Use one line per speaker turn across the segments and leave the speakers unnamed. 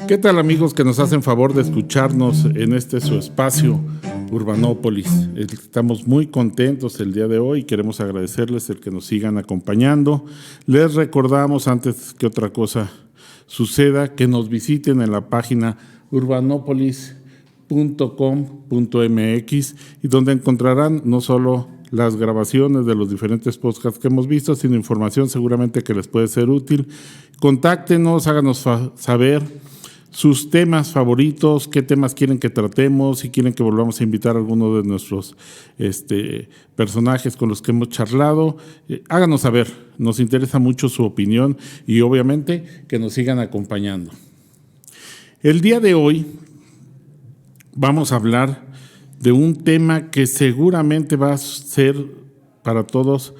¿Qué tal, amigos que nos hacen favor de escucharnos en este su espacio Urbanópolis? Estamos muy contentos el día de hoy y queremos agradecerles el que nos sigan acompañando. Les recordamos, antes que otra cosa suceda, que nos visiten en la página urbanopolis.com.mx y donde encontrarán no solo las grabaciones de los diferentes podcasts que hemos visto, sino información seguramente que les puede ser útil. Contáctenos, háganos saber sus temas favoritos, qué temas quieren que tratemos, si quieren que volvamos a invitar a alguno de nuestros personajes con los que hemos charlado. Háganos saber, nos interesa mucho su opinión y obviamente que nos sigan acompañando. El día de hoy vamos a hablar de un tema que seguramente va a ser para todos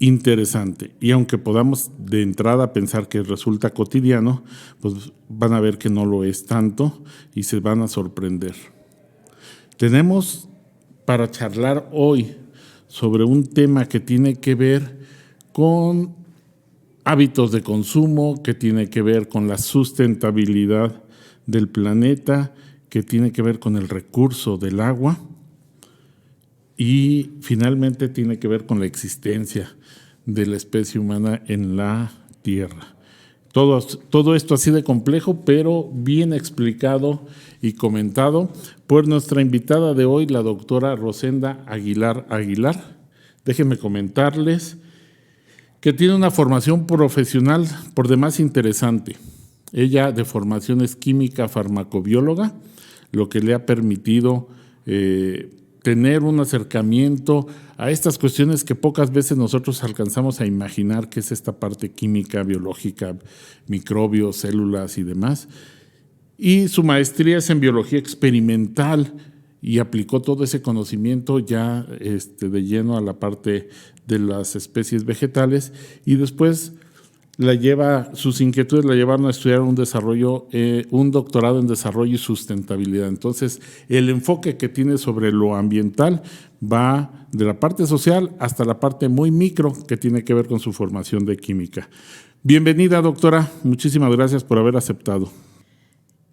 interesante, y aunque podamos de entrada pensar que resulta cotidiano, pues van a ver que no lo es tanto y se van a sorprender. Tenemos para charlar hoy sobre un tema que tiene que ver con hábitos de consumo, que tiene que ver con la sustentabilidad del planeta, que tiene que ver con el recurso del agua y finalmente tiene que ver con la existencia de la especie humana en la Tierra. Todo esto así de complejo, pero bien explicado y comentado por nuestra invitada de hoy, la doctora Rosenda Aguilar. Déjenme comentarles que tiene una formación profesional por demás interesante. Ella de formación es química farmacobióloga, lo que le ha permitido tener un acercamiento a estas cuestiones que pocas veces nosotros alcanzamos a imaginar, que es esta parte química, biológica, microbios, células y demás. Y su maestría es en biología experimental y aplicó todo ese conocimiento ya de lleno a la parte de las especies vegetales, y después sus inquietudes la llevaron a estudiar un doctorado en desarrollo y sustentabilidad. Entonces, el enfoque que tiene sobre lo ambiental va de la parte social hasta la parte muy micro que tiene que ver con su formación de química. Bienvenida, doctora. Muchísimas gracias por haber aceptado.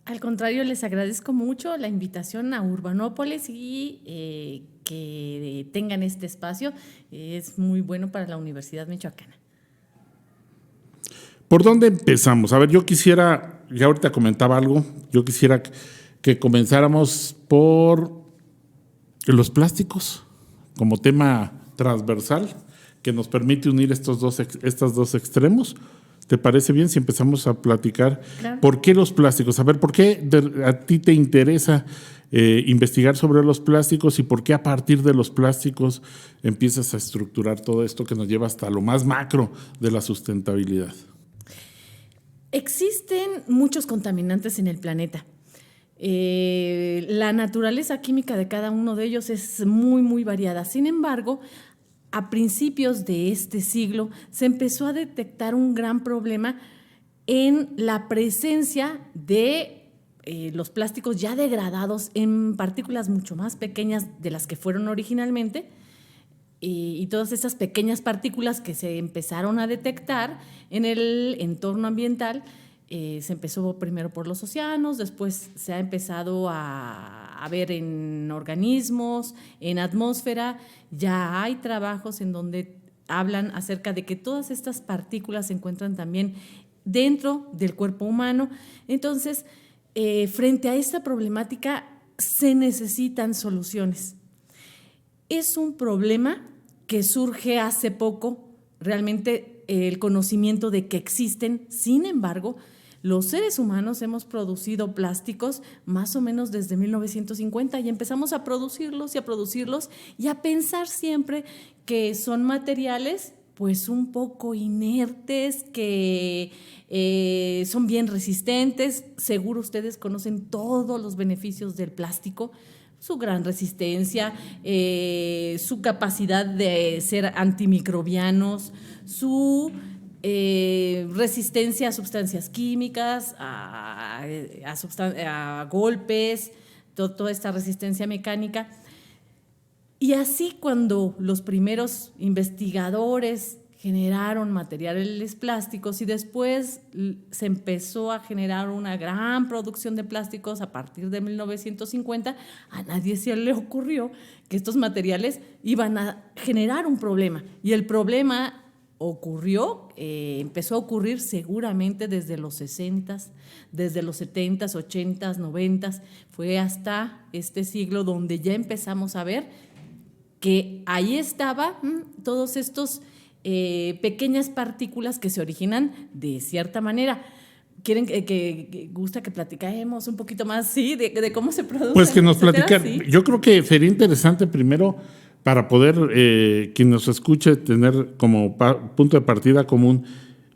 Al contrario, les agradezco mucho la invitación a Urbanópolis y que tengan este espacio. Es muy bueno para la Universidad Michoacana.
¿Por dónde empezamos? A ver, yo quisiera, ya ahorita comentaba algo, yo quisiera que comenzáramos por los plásticos como tema transversal que nos permite unir estos dos extremos. ¿Te parece bien si empezamos a platicar? Claro. ¿Por qué los plásticos? A ver, ¿por qué a ti te interesa investigar sobre los plásticos y por qué a partir de los plásticos empiezas a estructurar todo esto que nos lleva hasta lo más macro de la sustentabilidad?
Existen muchos contaminantes en el planeta. La naturaleza química de cada uno de ellos es muy, muy variada. Sin embargo, a principios de este siglo se empezó a detectar un gran problema en la presencia de los plásticos ya degradados en partículas mucho más pequeñas de las que fueron originalmente. Y todas esas pequeñas partículas que se empezaron a detectar en el entorno ambiental, se empezó primero por los océanos, después se ha empezado a ver en organismos, en atmósfera. Ya hay trabajos en donde hablan acerca de que todas estas partículas se encuentran también dentro del cuerpo humano. Entonces, frente a esta problemática se necesitan soluciones. Es un problema que surge hace poco, realmente el conocimiento de que existen. Sin embargo, los seres humanos hemos producido plásticos más o menos desde 1950 y empezamos a producirlos y a pensar siempre que son materiales pues un poco inertes, que son bien resistentes. Seguro ustedes conocen todos los beneficios del plástico, su gran resistencia, su capacidad de ser antimicrobianos, su resistencia a sustancias químicas, a golpes, toda esta resistencia mecánica. Y así, cuando los primeros investigadores generaron materiales plásticos y después se empezó a generar una gran producción de plásticos a partir de 1950. A nadie se le ocurrió que estos materiales iban a generar un problema, y el problema empezó a ocurrir seguramente desde los 60s, desde los 70s, 80s, 90s, fue hasta este siglo donde ya empezamos a ver que ahí estaba todos estos pequeñas partículas que se originan de cierta manera. ¿Quieren que gusta que platiquemos un poquito más, sí, de cómo se producen?
Pues que nos
etcétera?
platican.
Sí.
Yo creo que sería interesante primero, para poder, quien nos escuche, tener como punto de partida común,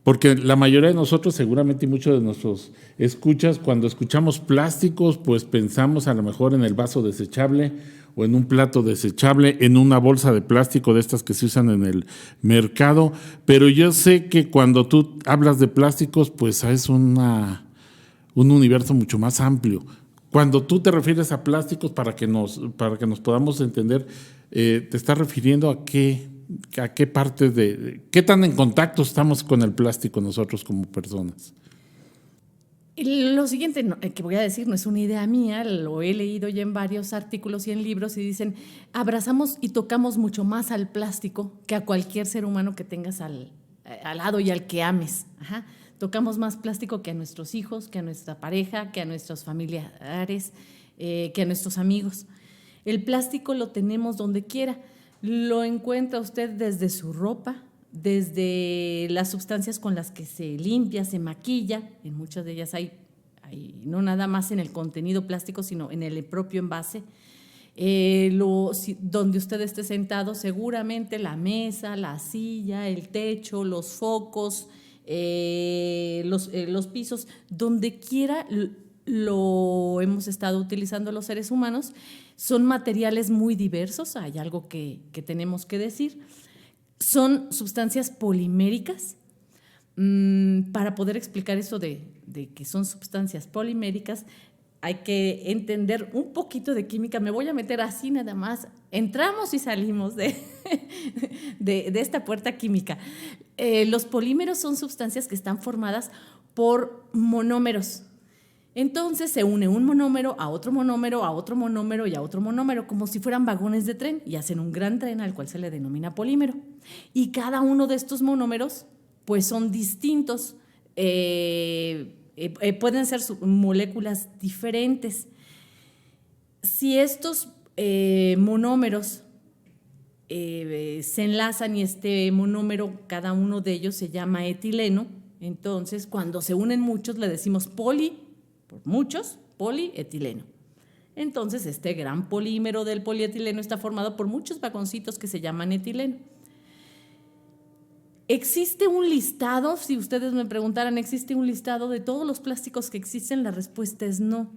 porque la mayoría de nosotros, seguramente, y muchos de nuestros escuchas, cuando escuchamos plásticos, pues pensamos a lo mejor en el vaso desechable o en un plato desechable, en una bolsa de plástico de estas que se usan en el mercado, pero yo sé que cuando tú hablas de plásticos, pues es un universo mucho más amplio. Cuando tú te refieres a plásticos, para que nos podamos entender, te estás refiriendo a qué parte qué tan en contacto estamos con el plástico nosotros como personas.
Lo siguiente que voy a decir no es una idea mía, lo he leído ya en varios artículos y en libros, y dicen: abrazamos y tocamos mucho más al plástico que a cualquier ser humano que tengas al lado y al que ames. Ajá. Tocamos más plástico que a nuestros hijos, que a nuestra pareja, que a nuestros familiares, que a nuestros amigos. El plástico lo tenemos donde quiera. Lo encuentra usted desde su ropa, desde las sustancias con las que se limpia, se maquilla. En muchas de ellas hay no nada más en el contenido plástico, sino en el propio envase. Donde usted esté sentado, seguramente la mesa, la silla, el techo, los focos, los pisos, donde quiera lo hemos estado utilizando los seres humanos. Son materiales muy diversos, hay algo que tenemos que decir. Son sustancias poliméricas. Para poder explicar eso de que son sustancias poliméricas, hay que entender un poquito de química. Me voy a meter así nada más. Entramos y salimos de esta puerta química. Los polímeros son sustancias que están formadas por monómeros. Entonces se une un monómero a otro monómero, a otro monómero y a otro monómero, como si fueran vagones de tren, y hacen un gran tren al cual se le denomina polímero. Y cada uno de estos monómeros pues son distintos, pueden ser moléculas diferentes. Si estos monómeros se enlazan y este monómero, cada uno de ellos se llama etileno, entonces cuando se unen muchos le decimos por muchos, polietileno. Entonces este gran polímero del polietileno está formado por muchos vagoncitos que se llaman etileno. ¿Existe un listado? Si ustedes me preguntaran, ¿existe un listado de todos los plásticos que existen? La respuesta es no.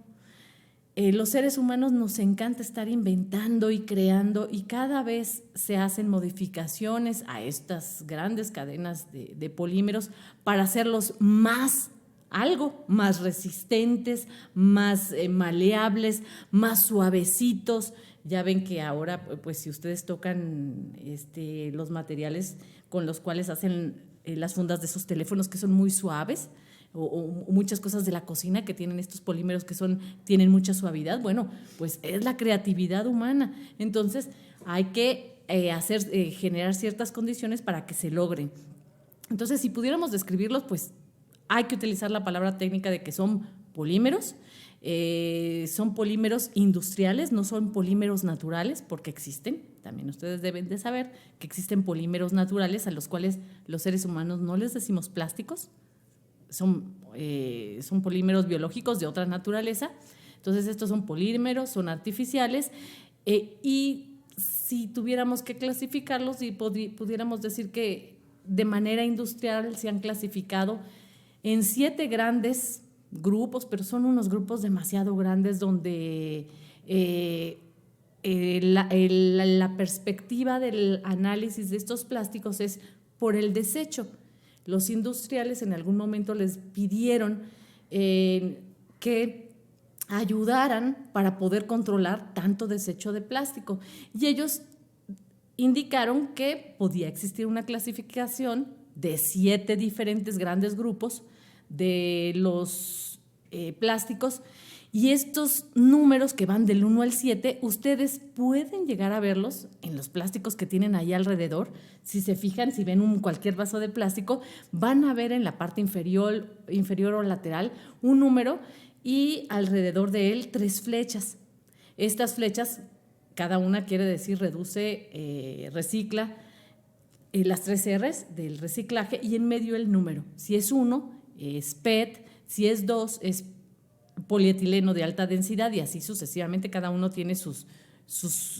Los seres humanos nos encanta estar inventando y creando, y cada vez se hacen modificaciones a estas grandes cadenas de polímeros para hacerlos más resistentes, más maleables, más suavecitos. Ya ven que ahora, pues si ustedes tocan los materiales con los cuales hacen las fundas de esos teléfonos, que son muy suaves, o muchas cosas de la cocina que tienen estos polímeros que tienen mucha suavidad, bueno, pues es la creatividad humana. Entonces hay que generar ciertas condiciones para que se logren. Entonces, si pudiéramos describirlos, pues hay que utilizar la palabra técnica de que son polímeros. Son polímeros industriales, no son polímeros naturales, porque existen. También ustedes deben de saber que existen polímeros naturales a los cuales los seres humanos no les decimos plásticos. Son polímeros biológicos de otra naturaleza. Entonces estos son polímeros, son artificiales, y si tuviéramos que clasificarlos y pudiéramos decir que de manera industrial se han clasificado en 7 grandes grupos, pero son unos grupos demasiado grandes donde la perspectiva del análisis de estos plásticos es por el desecho. Los industriales en algún momento les pidieron que ayudaran para poder controlar tanto desecho de plástico, y ellos indicaron que podía existir una clasificación de 7 diferentes grandes grupos de los plásticos, y estos números que van del 1 al 7, ustedes pueden llegar a verlos en los plásticos que tienen ahí alrededor. Si se fijan, si ven cualquier vaso de plástico, van a ver en la parte inferior o lateral un número y alrededor de él 3 flechas. Estas flechas, cada una quiere decir reduce, recicla, las 3 R's del reciclaje, y en medio el número. Si es 1, es PET, si es 2, es polietileno de alta densidad, y así sucesivamente. Cada uno tiene sus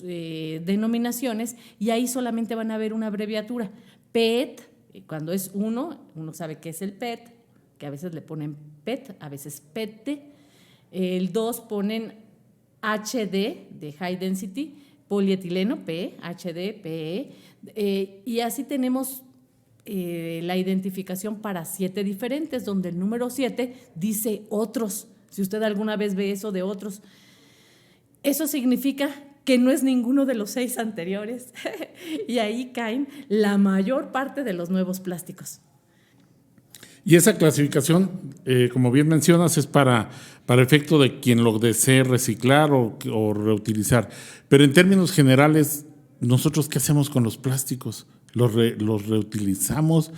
denominaciones, y ahí solamente van a ver una abreviatura. PET, cuando es 1, uno sabe que es el PET, que a veces le ponen PET, a veces PET. El 2 ponen HD de High Density, polietileno, P, HD, PE, y así tenemos la identificación para 7 diferentes, donde el número 7 dice otros. Si usted alguna vez ve eso de otros, eso significa que no es ninguno de los 6 anteriores y ahí caen la mayor parte de los nuevos plásticos.
Y esa clasificación, como bien mencionas, es para efecto de quien lo desee reciclar o reutilizar. Pero en términos generales, ¿nosotros qué hacemos con los plásticos? ¿Los reutilizamos?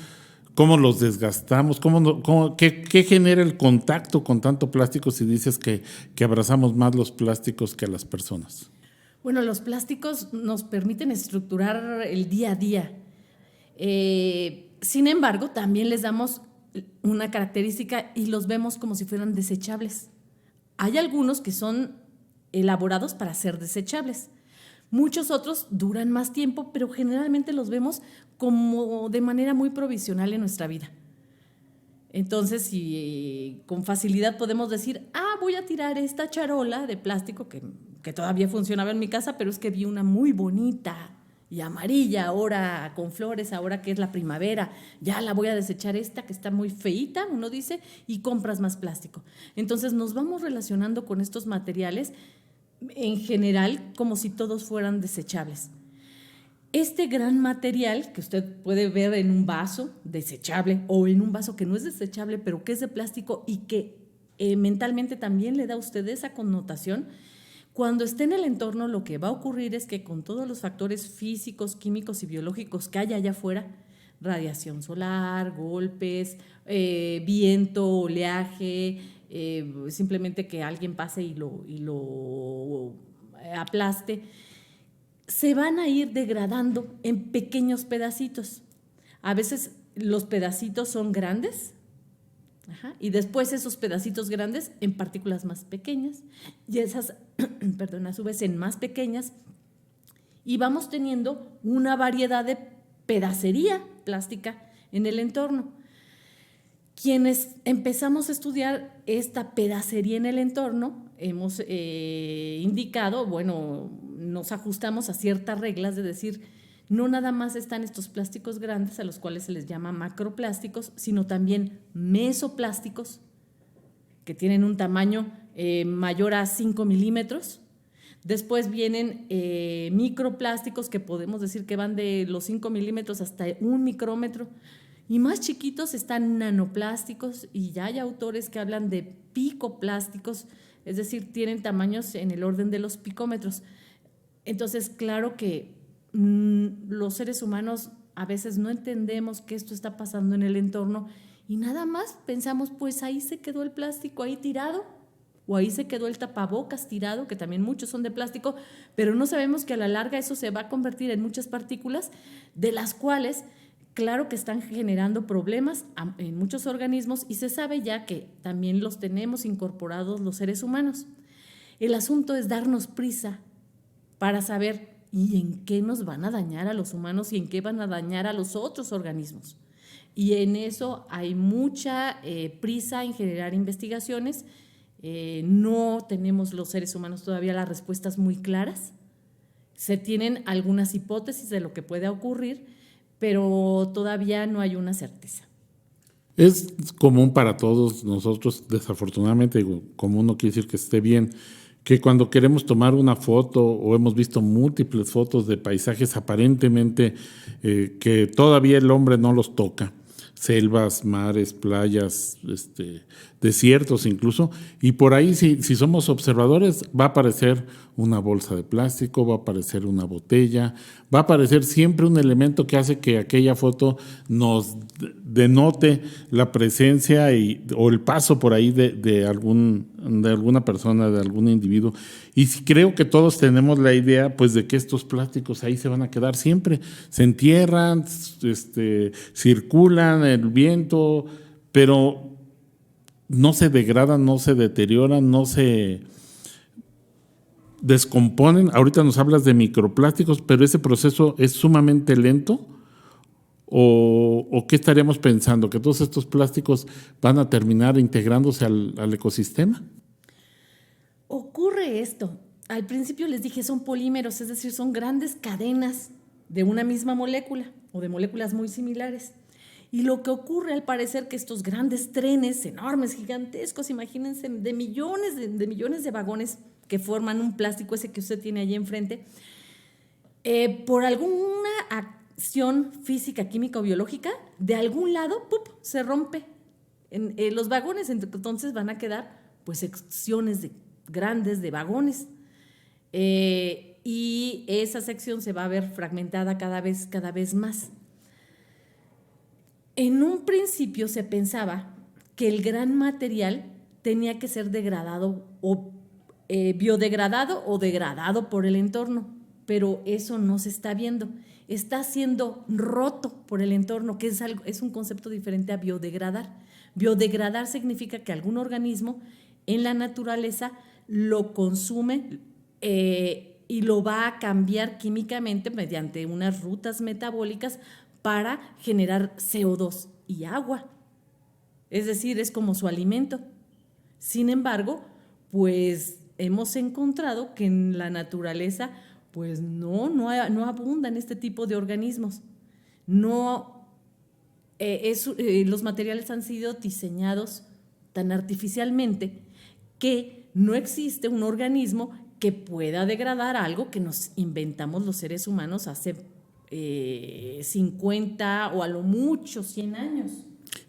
¿Cómo los desgastamos? ¿Qué genera el contacto con tanto plástico si dices que abrazamos más los plásticos que a las personas?
Bueno, los plásticos nos permiten estructurar el día a día. Sin embargo, también les damos una característica y los vemos como si fueran desechables. Hay algunos que son elaborados para ser desechables. Muchos otros duran más tiempo, pero generalmente los vemos como de manera muy provisional en nuestra vida. Entonces, si con facilidad podemos decir, voy a tirar esta charola de plástico que todavía funcionaba en mi casa, pero es que vi una muy bonita y amarilla, ahora con flores, ahora que es la primavera, ya la voy a desechar esta que está muy feíta, uno dice, y compras más plástico. Entonces nos vamos relacionando con estos materiales en general como si todos fueran desechables. Este gran material que usted puede ver en un vaso desechable o en un vaso que no es desechable pero que es de plástico y que mentalmente también le da a usted esa connotación, cuando esté en el entorno lo que va a ocurrir es que con todos los factores físicos, químicos y biológicos que hay allá afuera, radiación solar, golpes, viento, oleaje, simplemente que alguien pase y lo aplaste, se van a ir degradando en pequeños pedacitos. A veces los pedacitos son grandes, y después esos pedacitos grandes en partículas más pequeñas y esas, a su vez en más pequeñas, y vamos teniendo una variedad de pedacería plástica en el entorno. Quienes empezamos a estudiar esta pedacería en el entorno, hemos indicado, nos ajustamos a ciertas reglas de decir, no nada más están estos plásticos grandes a los cuales se les llama macroplásticos, sino también mesoplásticos que tienen un tamaño mayor a 5 milímetros. Después vienen microplásticos que podemos decir que van de los 5 milímetros hasta 1 micrómetro. Y más chiquitos están nanoplásticos y ya hay autores que hablan de picoplásticos, es decir, tienen tamaños en el orden de los picómetros. Entonces, claro que los seres humanos a veces no entendemos que esto está pasando en el entorno y nada más pensamos, pues ahí se quedó el plástico ahí tirado o ahí se quedó el tapabocas tirado, que también muchos son de plástico, pero no sabemos que a la larga eso se va a convertir en muchas partículas de las cuales, claro que están generando problemas en muchos organismos y se sabe ya que también los tenemos incorporados los seres humanos. El asunto es darnos prisa para saber y en qué nos van a dañar a los humanos y en qué van a dañar a los otros organismos. Y en eso hay mucha prisa en generar investigaciones. No tenemos los seres humanos todavía las respuestas muy claras. Se tienen algunas hipótesis de lo que puede ocurrir, pero todavía no hay una certeza.
Es común para todos nosotros, desafortunadamente, común no quiere decir que esté bien, que cuando queremos tomar una foto o hemos visto múltiples fotos de paisajes aparentemente que todavía el hombre no los toca, selvas, mares, playas, desiertos incluso, y por ahí si somos observadores va a aparecer una bolsa de plástico, va a aparecer una botella, va a aparecer siempre un elemento que hace que aquella foto nos denote la presencia o el paso por ahí de alguna persona, de algún individuo. Y creo que todos tenemos la idea pues de que estos plásticos ahí se van a quedar siempre, se entierran, circulan el viento, pero no se degradan, no se deterioran, no se descomponen. Ahorita nos hablas de microplásticos, pero ese proceso es sumamente lento. ¿O qué estaríamos pensando? ¿Que todos estos plásticos van a terminar integrándose al ecosistema?
Ocurre esto. Al principio les dije, son polímeros, es decir, son grandes cadenas de una misma molécula o de moléculas muy similares. Y lo que ocurre al parecer que estos grandes trenes enormes, gigantescos, imagínense, de millones de vagones que forman un plástico ese que usted tiene allí enfrente, por alguna acción física, química o biológica, de algún lado ¡pup!, se rompe. Los vagones entonces van a quedar pues secciones grandes de vagones. Y esa sección se va a ver fragmentada cada vez más. En un principio se pensaba que el gran material tenía que ser degradado o biodegradado o degradado por el entorno, pero eso no se está viendo. Está siendo roto por el entorno, que es un concepto diferente a biodegradar. Biodegradar significa que algún organismo en la naturaleza lo consume y lo va a cambiar químicamente mediante unas rutas metabólicas para generar CO2 y agua. Es decir, es como su alimento. Sin embargo, pues hemos encontrado que en la naturaleza pues no abundan este tipo de organismos. Los materiales han sido diseñados tan artificialmente que no existe un organismo que pueda degradar algo que nos inventamos los seres humanos hace 50 o a lo mucho 100 años.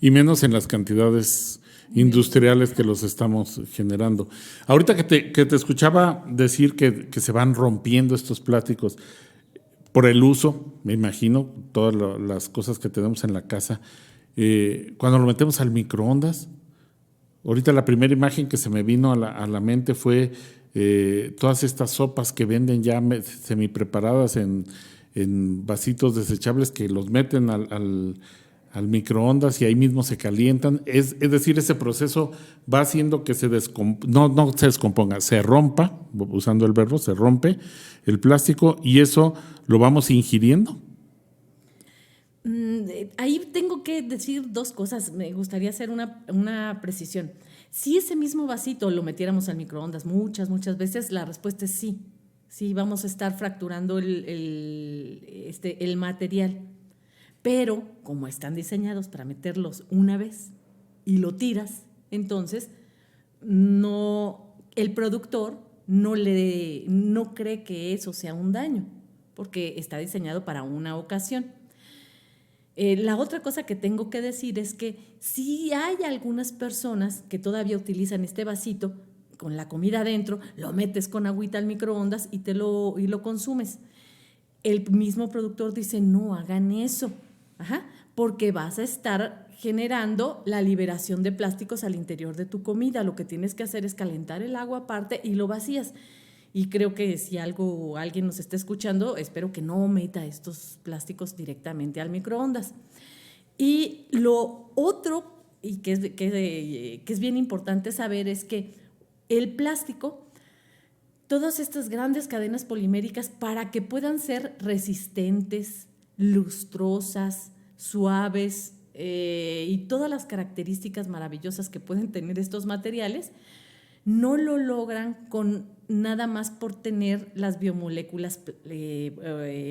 Y menos en las cantidades industriales que los estamos generando. Ahorita que te escuchaba decir que se van rompiendo estos plásticos por el uso, me imagino, todas las cosas que tenemos en la casa, cuando lo metemos al microondas, ahorita la primera imagen que se me vino a la mente fue todas estas sopas que venden ya semi preparadas en vasitos desechables que los meten al microondas y ahí mismo se calientan. Es decir, ese proceso va haciendo que no se descomponga, se rompa, usando el verbo, se rompe el plástico y eso lo vamos ingiriendo.
Ahí tengo que decir dos cosas, me gustaría hacer una precisión. Si ese mismo vasito lo metiéramos al microondas muchas veces, la respuesta es sí. Sí, vamos a estar fracturando el material. Pero como están diseñados para meterlos una vez y lo tiras, entonces el productor no cree que eso sea un daño, porque está diseñado para una ocasión. La otra cosa que tengo que decir es que sí hay algunas personas que todavía utilizan este vasito con la comida adentro, lo metes con agüita al microondas y lo consumes. El mismo productor dice, no hagan eso, porque vas a estar generando la liberación de plásticos al interior de tu comida. Lo que tienes que hacer es calentar el agua aparte y lo vacías. Y creo que si alguien nos está escuchando, espero que no meta estos plásticos directamente al microondas. Y lo otro, y que es bien importante saber, es que el plástico, todas estas grandes cadenas poliméricas, para que puedan ser resistentes, lustrosas, suaves y todas las características maravillosas que pueden tener estos materiales, no lo logran con nada más por tener las biomoléculas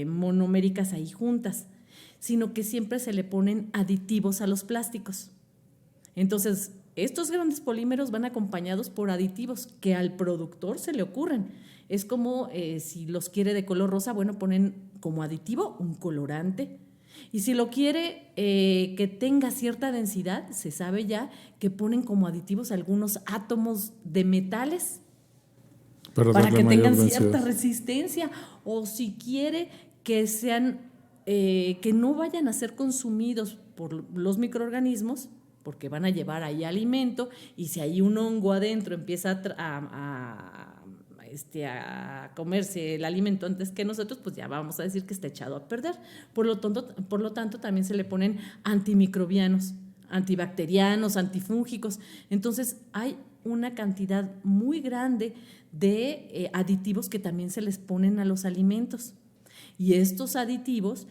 monoméricas ahí juntas, sino que siempre se le ponen aditivos a los plásticos. Entonces, estos grandes polímeros van acompañados por aditivos que al productor se le ocurren. Es como si los quiere de color rosa, bueno, ponen como aditivo un colorante. Y si lo quiere que tenga cierta densidad, se sabe ya que ponen como aditivos algunos átomos de metales para que tengan cierta resistencia. O si quiere que sean, que no vayan a ser consumidos por los microorganismos, porque van a llevar ahí alimento, y si hay un hongo adentro empieza a comerse el alimento antes que nosotros, pues ya vamos a decir que está echado a perder. Por lo tanto, también se le ponen antimicrobianos, antibacterianos, antifúngicos. Entonces, hay una cantidad muy grande de aditivos que también se les ponen a los alimentos. Y estos aditivos,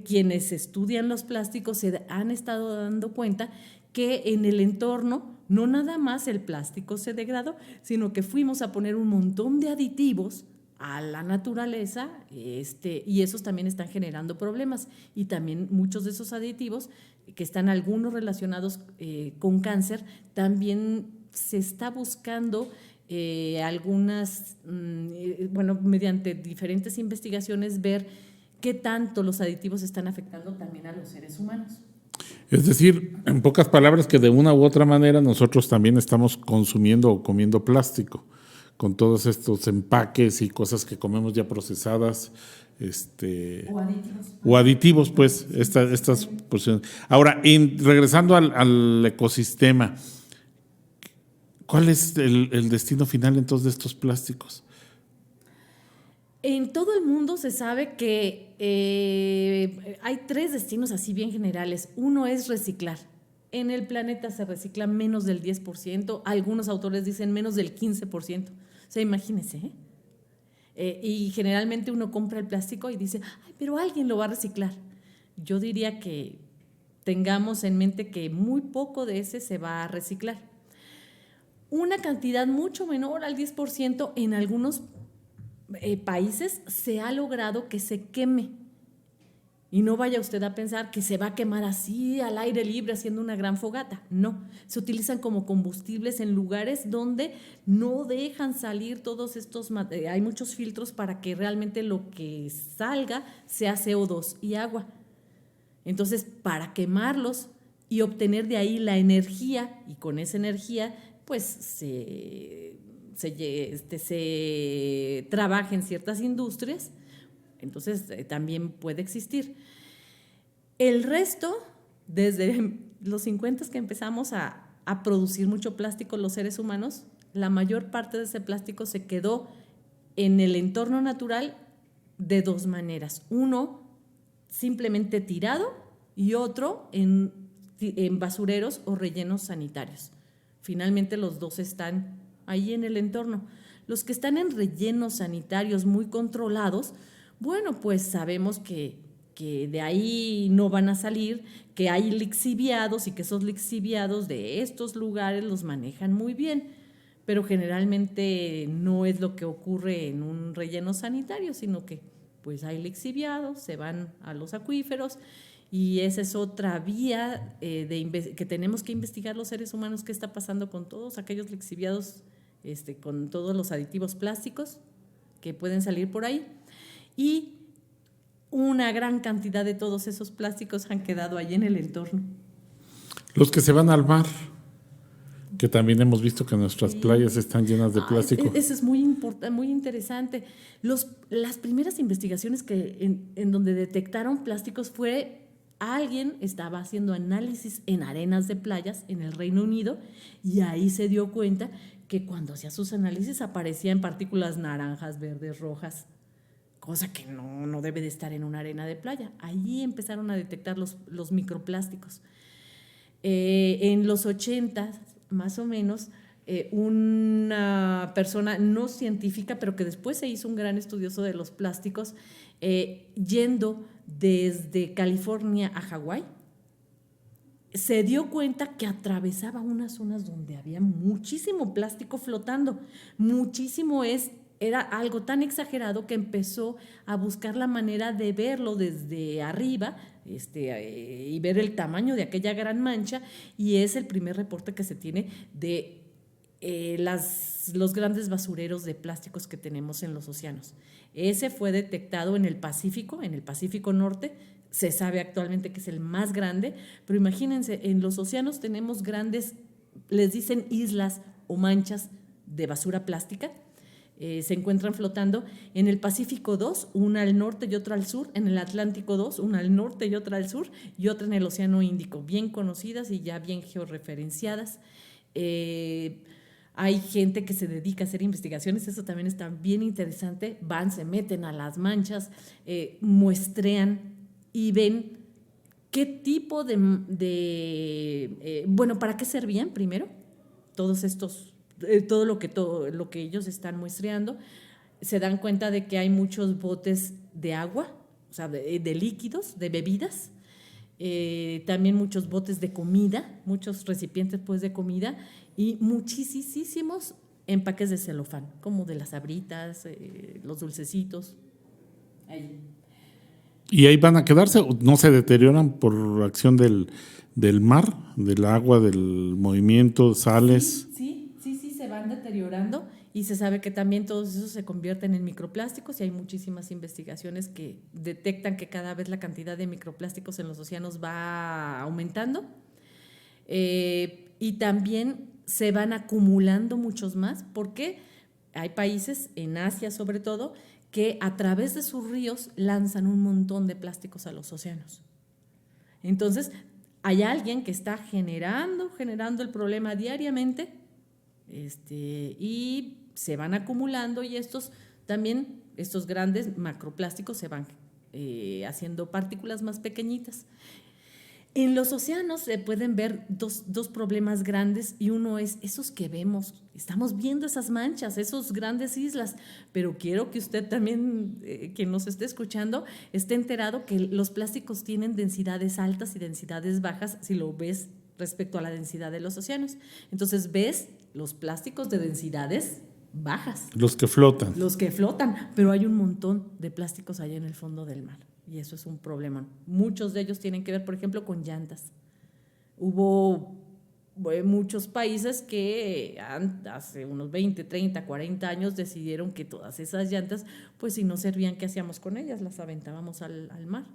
quienes estudian los plásticos se han estado dando cuenta que en el entorno no nada más el plástico se degradó, sino que fuimos a poner un montón de aditivos a la naturaleza, y esos también están generando problemas. Y también muchos de esos aditivos, que están algunos relacionados con cáncer, también se está buscando mediante diferentes investigaciones, ver qué tanto los aditivos están afectando también a los seres humanos.
Es decir, en pocas palabras, que de una u otra manera nosotros también estamos consumiendo o comiendo plástico, con todos estos empaques y cosas que comemos ya procesadas. O aditivos, pues, estas porciones. Ahora, regresando al ecosistema, ¿cuál es el destino final entonces de estos plásticos?
En todo el mundo se sabe que hay 3 destinos así bien generales. Uno es reciclar. En el planeta se recicla menos del 10%, algunos autores dicen menos del 15%. O sea, imagínense, y generalmente uno compra el plástico y dice, ay, pero alguien lo va a reciclar. Yo diría que tengamos en mente que muy poco de ese se va a reciclar. Una cantidad mucho menor al 10% en algunos países se ha logrado que se queme. Y no vaya usted a pensar que se va a quemar así al aire libre haciendo una gran fogata. No, se utilizan como combustibles en lugares donde no dejan salir todos estos, hay muchos filtros para que realmente lo que salga sea CO2 y agua. Entonces, para quemarlos y obtener de ahí la energía, y con esa energía pues se trabaja en ciertas industrias, entonces también puede existir. El resto, desde los 50 que empezamos a producir mucho plástico los seres humanos, la mayor parte de ese plástico se quedó en el entorno natural de 2 maneras. Uno, simplemente tirado, y otro en basureros o rellenos sanitarios. Finalmente los 2 están ahí en el entorno. Los que están en rellenos sanitarios muy controlados, bueno, pues sabemos que de ahí no van a salir, que hay lixiviados y que esos lixiviados de estos lugares los manejan muy bien, pero generalmente no es lo que ocurre en un relleno sanitario, sino que pues hay lixiviados, se van a los acuíferos. Y esa es otra vía que tenemos que investigar los seres humanos, qué está pasando con todos aquellos lixiviados, con todos los aditivos plásticos que pueden salir por ahí. Y una gran cantidad de todos esos plásticos han quedado ahí en el entorno.
Los que se van al mar, que también hemos visto que nuestras playas están llenas de plástico.
Eso es muy importante, muy interesante. Las primeras investigaciones que en donde detectaron plásticos fue... Alguien estaba haciendo análisis en arenas de playas en el Reino Unido, y ahí se dio cuenta que cuando hacía sus análisis aparecían partículas naranjas, verdes, rojas, cosa que no debe de estar en una arena de playa. Ahí empezaron a detectar los microplásticos. En los 80, más o menos, una persona no científica, pero que después se hizo un gran estudioso de los plásticos, yendo desde California a Hawái, se dio cuenta que atravesaba unas zonas donde había muchísimo plástico flotando. Muchísimo es era algo tan exagerado que empezó a buscar la manera de verlo desde arriba y ver el tamaño de aquella gran mancha, y es el primer reporte que se tiene de los grandes basureros de plásticos que tenemos en los océanos. Ese fue detectado en el Pacífico Norte. Se sabe actualmente que es el más grande, pero imagínense, en los océanos tenemos grandes, les dicen islas o manchas de basura plástica. Se encuentran flotando en el Pacífico 2, una al norte y otra al sur, en el Atlántico 2, una al norte y otra al sur, y otra en el Océano Índico, bien conocidas y ya bien georreferenciadas. Hay gente que se dedica a hacer investigaciones, eso también está bien interesante. Van, se meten a las manchas, muestrean y ven qué tipo bueno, ¿para qué servían primero todos estos? Todo lo que ellos están muestreando. Se dan cuenta de que hay muchos botes de agua, o sea, de líquidos, de bebidas, también muchos botes de comida, muchos recipientes pues de comida, y muchísimos empaques de celofán, como de las sabritas, los dulcecitos. Ahí.
¿Y ahí van a quedarse o no se deterioran por acción del mar, del agua, del movimiento, sales?
Sí, se van deteriorando, y se sabe que también todos esos se convierten en microplásticos, y hay muchísimas investigaciones que detectan que cada vez la cantidad de microplásticos en los océanos va aumentando, y también se van acumulando muchos más, porque hay países, en Asia sobre todo, que a través de sus ríos lanzan un montón de plásticos a los océanos. Entonces, hay alguien que está generando el problema diariamente, y se van acumulando, y estos grandes macroplásticos se van haciendo partículas más pequeñitas. En los océanos se pueden ver dos problemas grandes, y uno es esos que vemos. Estamos viendo esas manchas, esas grandes islas, pero quiero que usted también, quien nos esté escuchando, esté enterado que los plásticos tienen densidades altas y densidades bajas si lo ves respecto a la densidad de los océanos. Entonces ves los plásticos de densidades bajas.
Los que flotan.
Los que flotan, pero hay un montón de plásticos allá en el fondo del mar. Y eso es un problema. Muchos de ellos tienen que ver, por ejemplo, con llantas. Hubo muchos países que hace unos 20, 30, 40 años decidieron que todas esas llantas, pues si no servían, ¿qué hacíamos con ellas? Las aventábamos al mar.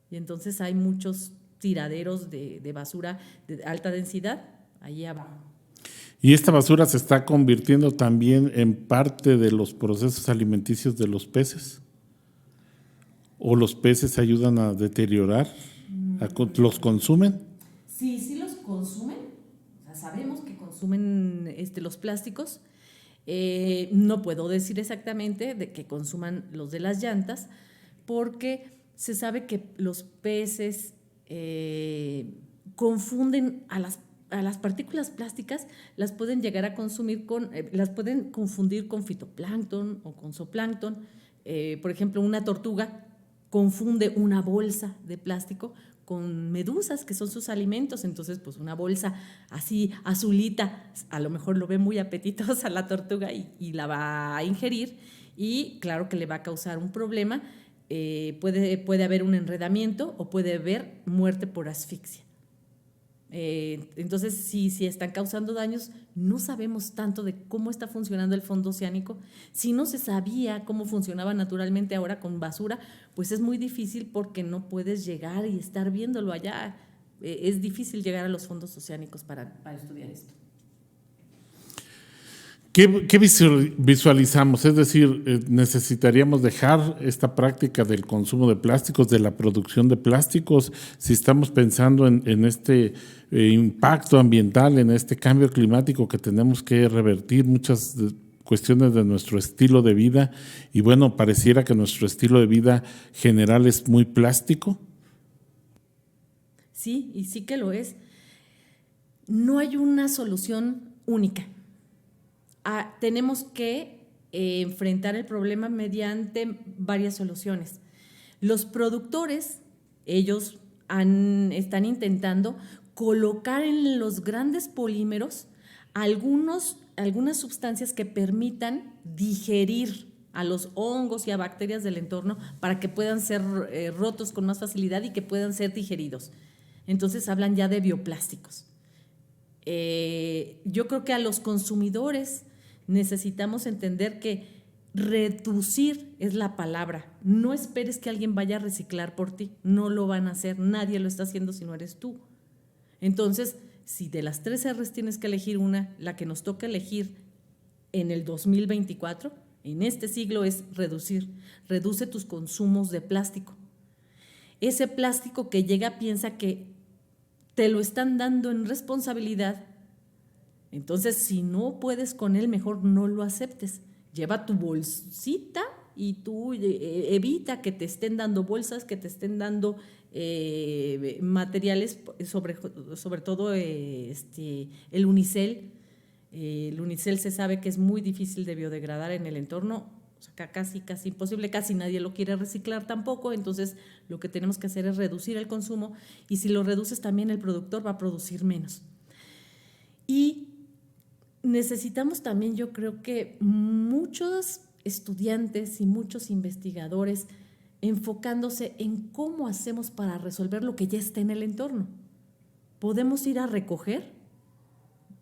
Y entonces hay muchos tiraderos de basura de alta densidad allí abajo.
Y esta basura se está convirtiendo también en parte de los procesos alimenticios de los peces. ¿O los peces ayudan a deteriorar? ¿Los consumen?
Sí los consumen. O sea, sabemos que consumen los plásticos. No puedo decir exactamente de que consuman los de las llantas, porque se sabe que los peces confunden a las partículas plásticas, las pueden llegar a consumir las pueden confundir con fitoplancton o con zooplancton. Por ejemplo, una tortuga confunde una bolsa de plástico con medusas, que son sus alimentos. Entonces, pues una bolsa así azulita, a lo mejor lo ve muy apetitosa la tortuga y la va a ingerir, y claro que le va a causar un problema. Puede haber un enredamiento o puede haber muerte por asfixia. Entonces, si están causando daños, no sabemos tanto de cómo está funcionando el fondo oceánico. Si no se sabía cómo funcionaba naturalmente ahora con basura, pues es muy difícil, porque no puedes llegar y estar viéndolo allá. Es difícil llegar a los fondos oceánicos para estudiar esto.
¿Qué visualizamos? Es decir, necesitaríamos dejar esta práctica del consumo de plásticos, de la producción de plásticos, si estamos pensando en este impacto ambiental, en este cambio climático que tenemos que revertir muchas cuestiones de nuestro estilo de vida. Y bueno, pareciera que nuestro estilo de vida general es muy plástico.
Sí, y sí que lo es. No hay una solución única. Tenemos que enfrentar el problema mediante varias soluciones. Los productores, ellos están intentando colocar en los grandes polímeros algunos algunas sustancias que permitan digerir a los hongos y a bacterias del entorno para que puedan ser rotos con más facilidad y que puedan ser digeridos. Entonces hablan ya de bioplásticos. Yo creo que a los consumidores necesitamos entender que reducir es la palabra. No esperes que alguien vaya a reciclar por ti, no lo van a hacer, nadie lo está haciendo si no eres tú. Entonces, si de las 3 R's tienes que elegir una, la que nos toca elegir en el 2024, en este siglo, es reducir. Reduce tus consumos de plástico. Ese plástico que llega piensa que te lo están dando en responsabilidad. Entonces, si no puedes con él, mejor no lo aceptes. Lleva tu bolsita y tú evita que te estén dando bolsas, que te estén dando materiales, sobre todo el unicel. El unicel se sabe que es muy difícil de biodegradar en el entorno, o sea, casi imposible, casi nadie lo quiere reciclar tampoco, entonces lo que tenemos que hacer es reducir el consumo, y si lo reduces también el productor va a producir menos. Y necesitamos también, yo creo que muchos estudiantes y muchos investigadores enfocándose en cómo hacemos para resolver lo que ya está en el entorno. ¿Podemos ir a recoger?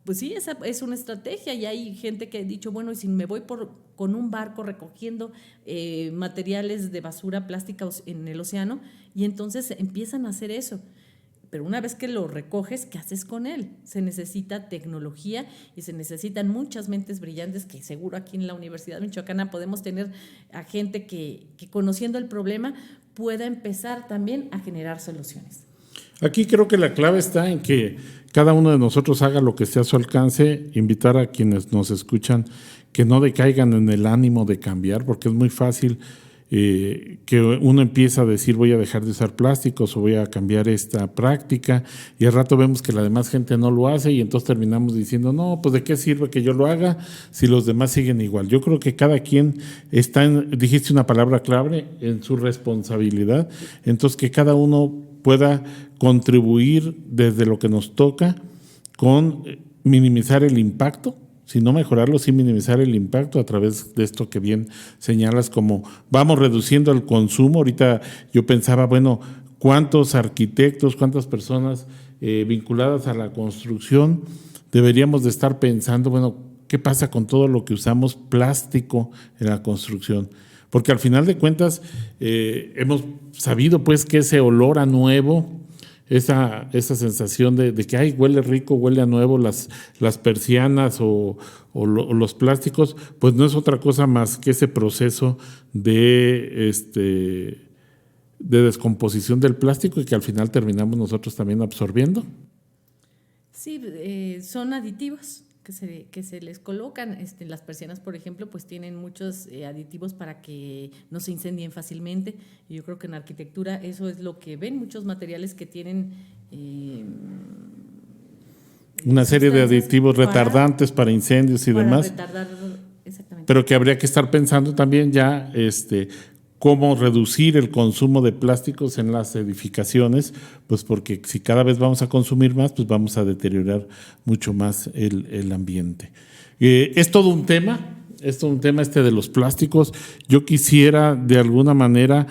Pues sí, esa es una estrategia, y hay gente que ha dicho, bueno, y si me voy con un barco recogiendo materiales de basura plástica en el océano, y entonces empiezan a hacer eso. Pero una vez que lo recoges, ¿qué haces con él? Se necesita tecnología y se necesitan muchas mentes brillantes, que seguro aquí en la Universidad Michoacana podemos tener a gente que conociendo el problema pueda empezar también a generar soluciones.
Aquí creo que la clave está en que cada uno de nosotros haga lo que esté a su alcance, invitar a quienes nos escuchan que no decaigan en el ánimo de cambiar, porque es muy fácil que uno empieza a decir voy a dejar de usar plásticos o voy a cambiar esta práctica, y al rato vemos que la demás gente no lo hace, y entonces terminamos diciendo no, pues de qué sirve que yo lo haga si los demás siguen igual. Yo creo que cada quien está dijiste una palabra clave, en su responsabilidad, entonces que cada uno pueda contribuir desde lo que nos toca con minimizar el impacto, si no mejorarlo, sí minimizar el impacto a través de esto que bien señalas, como vamos reduciendo el consumo. Ahorita yo pensaba, bueno, ¿cuántos arquitectos, cuántas personas vinculadas a la construcción deberíamos de estar pensando, bueno, qué pasa con todo lo que usamos plástico en la construcción? Porque al final de cuentas hemos sabido pues que ese olor a nuevo, esa sensación de que ay, huele rico, huele a nuevo, las persianas o los plásticos, pues no es otra cosa más que ese proceso de descomposición del plástico, y que al final terminamos nosotros también absorbiendo.
Sí, son aditivos que se les colocan. Las persianas, por ejemplo, pues tienen muchos aditivos para que no se incendien fácilmente. Y yo creo que en arquitectura eso es lo que ven, muchos materiales que tienen
una serie de aditivos retardantes para incendios y demás.
Retardar, exactamente.
Pero que habría que estar pensando también ya cómo reducir el consumo de plásticos en las edificaciones, pues porque si cada vez vamos a consumir más, pues vamos a deteriorar mucho más el ambiente. Es todo un tema de los plásticos. Yo quisiera de alguna manera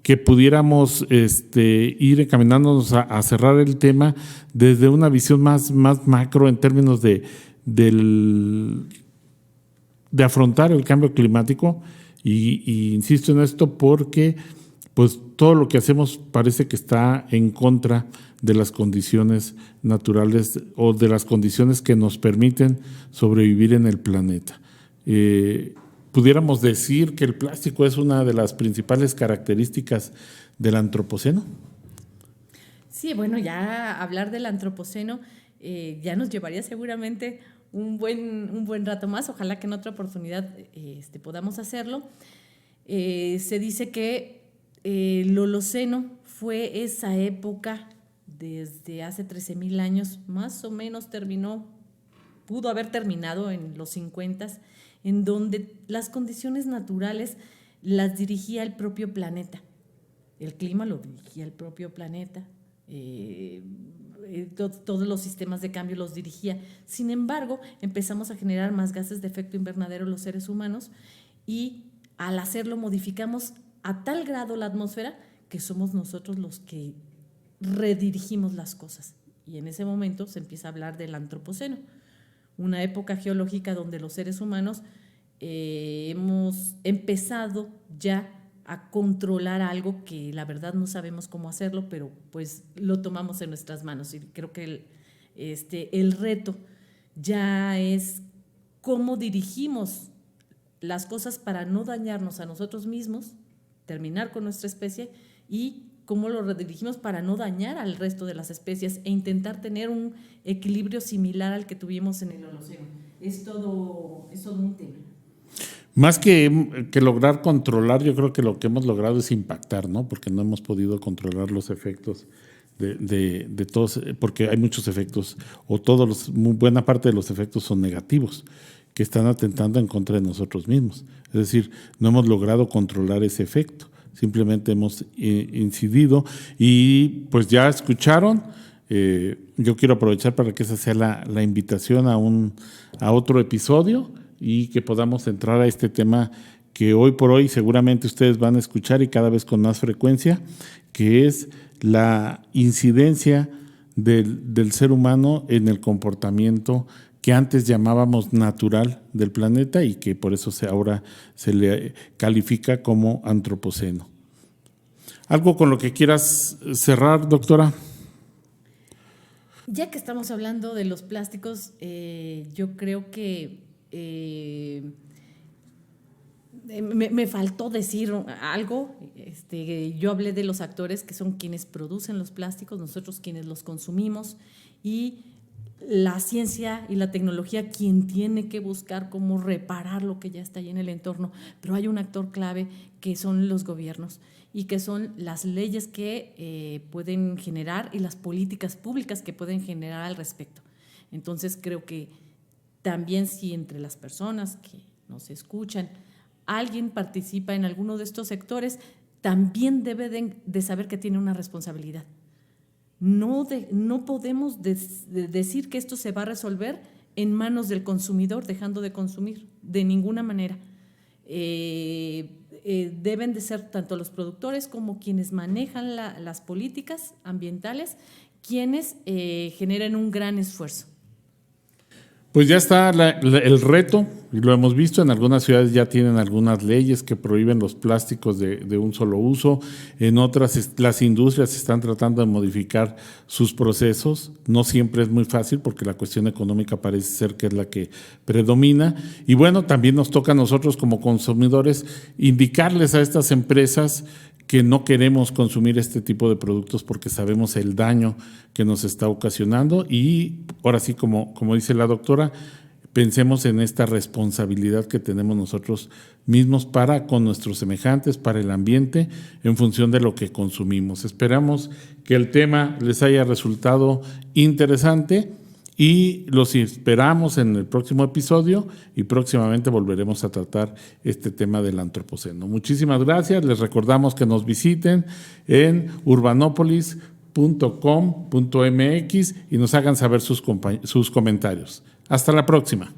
que pudiéramos ir encaminándonos a cerrar el tema desde una visión más macro en términos de afrontar el cambio climático. Y insisto en esto porque pues todo lo que hacemos parece que está en contra de las condiciones naturales o de las condiciones que nos permiten sobrevivir en el planeta. ¿Pudiéramos decir que el plástico es una de las principales características del antropoceno?
Sí, bueno, ya hablar del antropoceno ya nos llevaría seguramente un buen rato más. Ojalá que en otra oportunidad podamos hacerlo. Se dice que el Holoceno fue esa época desde hace 13,000 años, más o menos pudo haber terminado en los 50s, en donde las condiciones naturales las dirigía el propio planeta. El clima lo dirigía el propio planeta. todos los sistemas de cambio los dirigía. Sin embargo, empezamos a generar más gases de efecto invernadero los seres humanos y al hacerlo modificamos a tal grado la atmósfera que somos nosotros los que redirigimos las cosas. Y en ese momento se empieza a hablar del antropoceno, una época geológica donde los seres humanos hemos empezado ya a controlar algo que la verdad no sabemos cómo hacerlo, pero pues lo tomamos en nuestras manos. Y creo que el reto ya es cómo dirigimos las cosas para no dañarnos a nosotros mismos, terminar con nuestra especie, y cómo lo redirigimos para no dañar al resto de las especies e intentar tener un equilibrio similar al que tuvimos en el Holoceno. Es todo un tema.
Más que lograr controlar, yo creo que lo que hemos logrado es impactar, ¿no? Porque no hemos podido controlar los efectos de todos, porque hay muchos efectos, o buena parte de los efectos son negativos, que están atentando en contra de nosotros mismos. Es decir, no hemos logrado controlar ese efecto, simplemente hemos incidido y pues ya escucharon. Yo quiero aprovechar para que esa sea la invitación a otro episodio y que podamos entrar a este tema que hoy por hoy seguramente ustedes van a escuchar y cada vez con más frecuencia, que es la incidencia del ser humano en el comportamiento que antes llamábamos natural del planeta y que por eso ahora se le califica como antropoceno. ¿Algo con lo que quieras cerrar, doctora?
Ya que estamos hablando de los plásticos, yo creo que me faltó decir algo. Yo hablé de los actores que son quienes producen los plásticos, nosotros quienes los consumimos, y la ciencia y la tecnología quien tiene que buscar cómo reparar lo que ya está ahí en el entorno. Pero hay un actor clave que son los gobiernos y que son las leyes que pueden generar y las políticas públicas que pueden generar al respecto. Entonces creo que también si entre las personas que nos escuchan alguien participa en alguno de estos sectores, también debe de saber que tiene una responsabilidad. No podemos decir que esto se va a resolver en manos del consumidor, dejando de consumir, de ninguna manera. Deben de ser tanto los productores como quienes manejan las políticas ambientales, quienes generen un gran esfuerzo.
Pues ya está el reto, y lo hemos visto, en algunas ciudades ya tienen algunas leyes que prohíben los plásticos de un solo uso, en otras las industrias están tratando de modificar sus procesos, no siempre es muy fácil porque la cuestión económica parece ser que es la que predomina, y bueno, también nos toca a nosotros como consumidores indicarles a estas empresas que no queremos consumir este tipo de productos porque sabemos el daño que nos está ocasionando y ahora sí, como dice la doctora, pensemos en esta responsabilidad que tenemos nosotros mismos para con nuestros semejantes, para el ambiente, en función de lo que consumimos. Esperamos que el tema les haya resultado interesante y los esperamos en el próximo episodio y próximamente volveremos a tratar este tema del antropoceno. Muchísimas gracias. Les recordamos que nos visiten en urbanopolis.com.mx y nos hagan saber sus comentarios. Hasta la próxima.